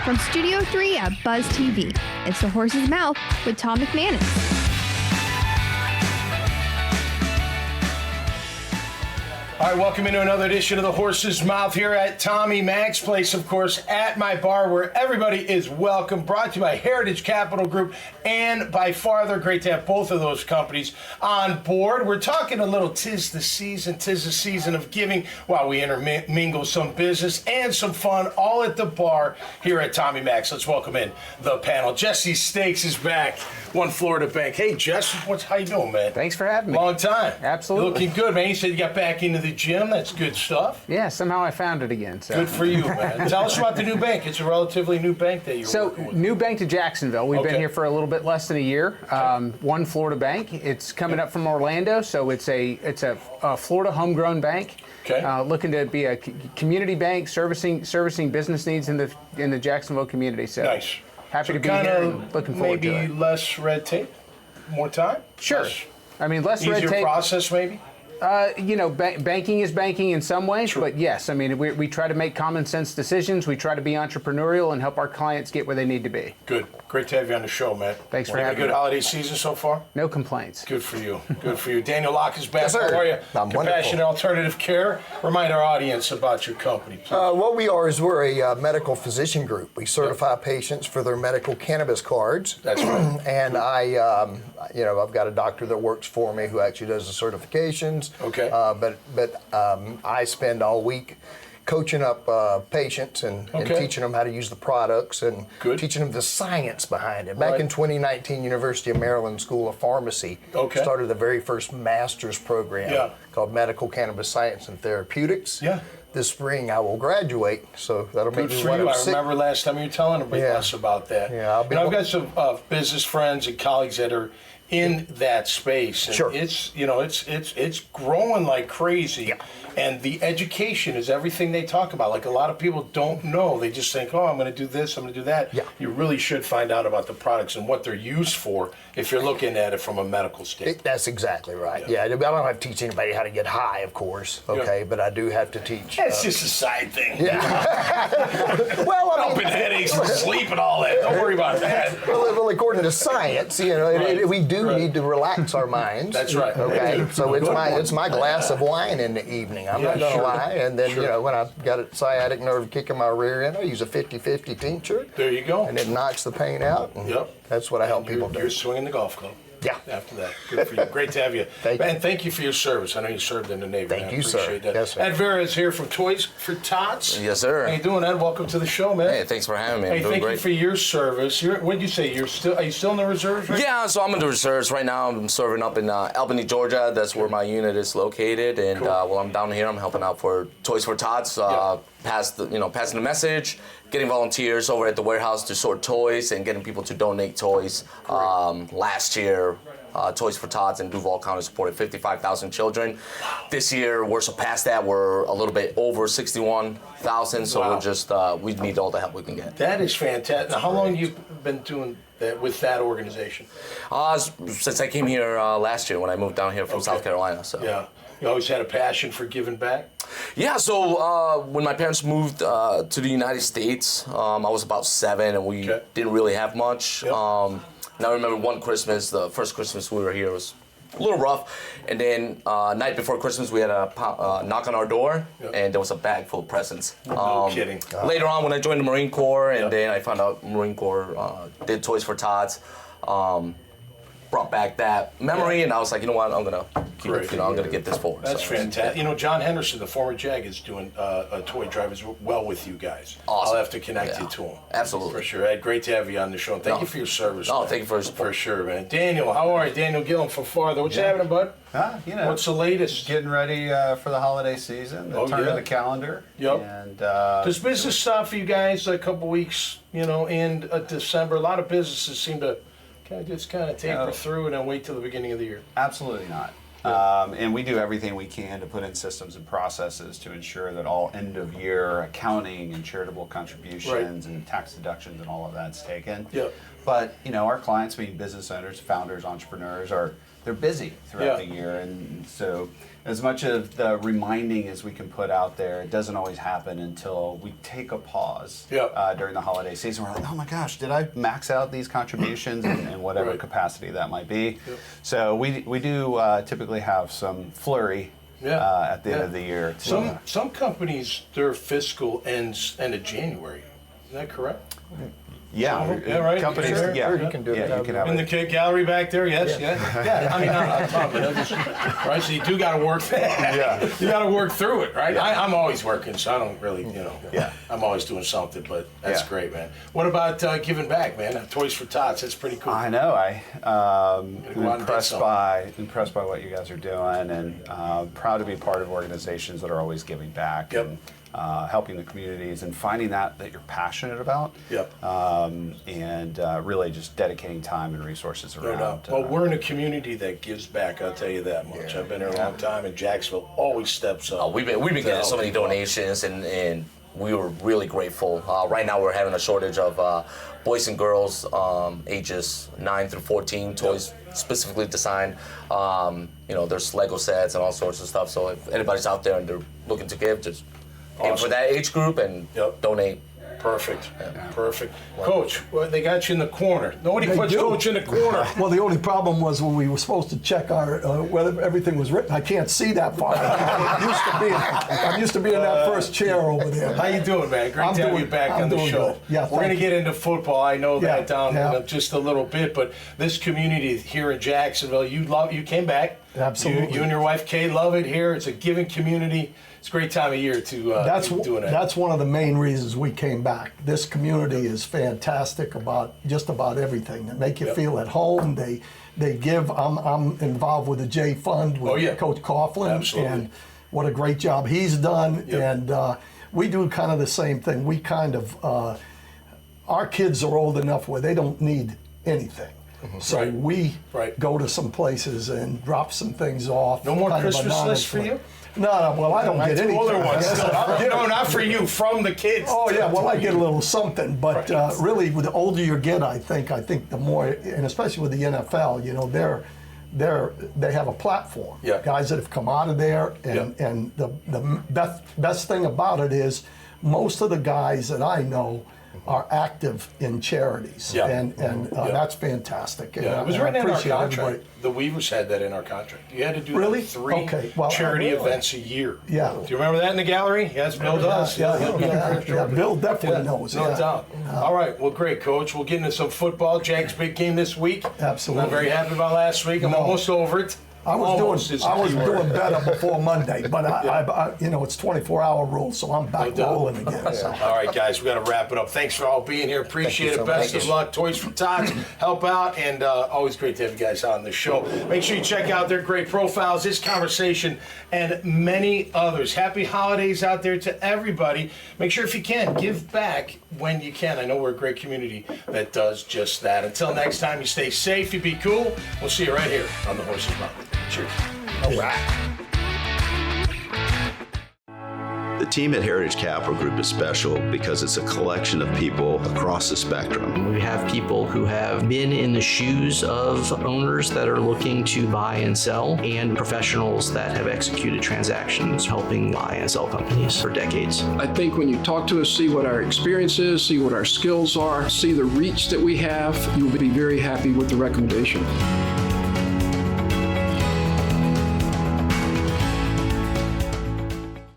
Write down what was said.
From Studio 3 at Buzz TV, it's The Horse's Mouth with Tom McManus. All right, welcome into another edition of The Horse's Mouth here at Tommy Mac's place, of course, at my bar where everybody is welcome. Brought to you by Heritage Capital Group and by Farther. Great to have both of those companies on board. We're talking a little tis the season of giving while we intermingle some business and some fun all at the bar here at Tommy Mac's. Let's welcome in the panel. Jesse Stakes is back, One Florida Bank. Hey, Jess, how you doing, man? Thanks for having me. Long time. Absolutely. You're looking good, man. You said you got back into the gym. That's good stuff. Yeah, somehow I found it again. So. Good for you, man. Tell us about the new bank. It's a relatively new bank that you're working with. New bank to Jacksonville. We've been here for a little bit less than a year. One Florida Bank. It's coming up from Orlando, so it's a Florida homegrown bank. Okay. Looking to be a community bank servicing business needs in the Jacksonville community. So Nice. Happy to be here. And looking forward to it. Maybe less red tape, more time. Sure. Less red Easier tape. process, maybe. Banking is banking in some ways, True. but yes, we try to make common sense decisions. We try to be entrepreneurial and help our clients get where they need to be. Good. Great to have you on the show, man. Thanks for having me. A good holiday season so far? No complaints. Good for you. Good for you. Daniel Locke is back. Yes, sir. How are you? I'm Compassionate wonderful. Alternative Care. Remind our audience about your company, please. What we are is we're a medical physician group. We certify patients for their medical cannabis cards. That's right. And I've got a doctor that works for me who actually does the certifications. Okay. But I spend all week coaching up patients and teaching them how to use the products and teaching them the science behind it. Back in 2019, University of Maryland School of Pharmacy started the very first master's program called Medical Cannabis Science and Therapeutics. Yeah. This spring I will graduate, so that'll make Good me for what you. I'm I remember last time you were telling us about that. Yeah, I've got some business friends and colleagues that are in that space. And Sure. It's growing like crazy. Yeah. And the education is everything they talk about. Like a lot of people don't know. They just think, I'm going to do this, I'm going to do that. Yeah. You really should find out about the products and what they're used for if you're looking at it from a medical standpoint. That's exactly right. Yeah. I don't have to teach anybody how to get high, of course. But I do have to teach. That's just a side thing. Yeah. Well, Helping headaches and sleep and all that. Don't worry about that. Well, according to science, we do need to relax our minds. That's right. Okay, so it's my glass of wine in the evening. I'm not going to lie. And then when I've got a sciatic nerve kicking my rear end, I use a 50-50 tincture. There you go. And it knocks the pain out. And that's what I help people do. You're swinging the golf club. Yeah. After that. Good for you. Great to have you. Thank you for your service. I know you served in the Navy. Thank you, sir. That. Yes, sir. Ed Vera is here from Toys for Tots. Yes, sir. How you doing, Ed? Welcome to the show, man. Hey, thanks for having me. I'm doing thank great. you for your service. What did you say? Are you still in the reserves right Yeah, so I'm in the reserves right now. I'm serving up in Albany, Georgia. That's where my unit is located. And while I'm down here, I'm helping out for Toys for Tots. Passing the message, getting volunteers over at the warehouse to sort toys and getting people to donate toys. Last year, Toys for Tots in Duval County supported 55,000 children. This year, we're surpassed that. We're a little bit over 61,000, so we're just, we need all the help we can get. That is fantastic. Now, how long have you been doing that with that organization? Since I came here last year when I moved down here from South Carolina. So. Yeah. You always had a passion for giving back? Yeah, so when my parents moved to the United States, I was about 7 and we didn't really have much. Yep. And I remember one Christmas, the first Christmas we were here was a little rough. And then night before Christmas, we had a knock on our door, and there was a bag full of presents. No kidding. Later on, when I joined the Marine Corps, and then I found out Marine Corps did Toys for Tots, brought back that memory, and I was like, you know what, I'm gonna keep it, I'm gonna get this forward. That's fantastic. John Henderson, the former Jag, is doing a toy drive as well with you guys. Awesome. I'll have to connect you to him. Absolutely. For sure. Ed, great to have you on the show. And thank you for your service. No, man. thank you for your support. For sure, man. Daniel, how are you? Daniel Gilham from Farther. What's happening, bud? What's the latest? Getting ready for the holiday season, the turn of the calendar. Yep. And does business stop for you guys a couple weeks, in December? A lot of businesses seem to just taper through and then wait till the beginning of the year. Absolutely not. And we do everything we can to put in systems and processes to ensure that all end-of-year accounting and charitable contributions and tax deductions and all of that's taken. Yep. But, our clients, being business owners, founders, entrepreneurs, they're busy throughout the year, and so as much of the reminding as we can put out there, it doesn't always happen until we take a pause during the holiday season. We're like, oh my gosh, did I max out these contributions in whatever capacity that might be? So we do typically have some flurry at the end of the year. Some companies, their fiscal ends end of January. Is that correct? Right. Companies, Sure. you can do it. You can have In the gallery back there, yes, yeah. I mean, not talking, but just, right? So you do got to work. You got to work through it, right? I'm always working, so I don't really, I'm always doing something. But that's great, man. What about giving back, man? Toys for Tots. That's pretty cool. I know. I'm impressed by what you guys are doing, and proud to be part of organizations that are always giving back. Yep. And, helping the communities and finding that you're passionate about, and really just dedicating time and resources around. Well, we're in a community that gives back. I'll tell you that much. I've been here a long time, and Jacksonville always steps up. We've been getting so many donations, and we were really grateful. Right now, we're having a shortage of boys and girls ages 9 through 14 toys specifically designed. There's Lego sets and all sorts of stuff. So if anybody's out there and they're looking to give, just aim for that age group and donate. Perfect. Perfect. Coach, they got you in the corner. Nobody puts Coach in the corner. Well, the only problem was when we were supposed to check our whether everything was written. I can't see that far. I'm used to being in that first chair over there. How you doing, man? Great to have you back on the show. Good. Yeah, we're going to get into football. I know that down in just a little bit, but this community here in Jacksonville, you came back. Absolutely. You and your wife Kay love it here. It's a giving community. It's a great time of year to be doing that. That's one of the main reasons we came back. This community is fantastic about just about everything. They make you feel at home. They give. I'm involved with the J Fund with Coach Coughlin. Absolutely. And what a great job he's done. And we do kind of the same thing. We kind of our kids are old enough where they don't need anything. So we go to some places and drop some things off. No more Christmas list for you? No, well, I don't get anything. Older ones. No, not for you, from the kids. Oh, yeah, well, I get a little something. But really, the older you get, I think the more, and especially with the NFL, they have a platform. Guys that have come out of there. And the best thing about it is most of the guys that I know are active in charities, and that's fantastic. And it was written in our contract. Everybody. The Weavers had that in our contract. You had to do 3 charity events a year. Yeah. Do you remember that in the gallery? Yes, Bill does. Bill definitely knows. No doubt. All right. Well, great, Coach. We'll get into some football. Jack's big game this week. Absolutely. I'm very happy about last week. I'm almost over it. I was doing better before Monday, but I it's 24-hour rule, so I'm back rolling again. So. All right, guys, we got to wrap it up. Thanks for all being here. Appreciate it. Best of luck. Toys for Tots, help out, and always great to have you guys on the show. Make sure you check out their great profiles, this conversation, and many others. Happy holidays out there to everybody. Make sure if you can, give back when you can. I know we're a great community that does just that. Until next time, you stay safe, you be cool. We'll see you right here on the Horse's Mouth. Cheers. All right. The team at Heritage Capital Group is special because it's a collection of people across the spectrum. We have people who have been in the shoes of owners that are looking to buy and sell, and professionals that have executed transactions helping buy and sell companies for decades. I think when you talk to us, see what our experience is, see what our skills are, see the reach that we have, you'll be very happy with the recommendation.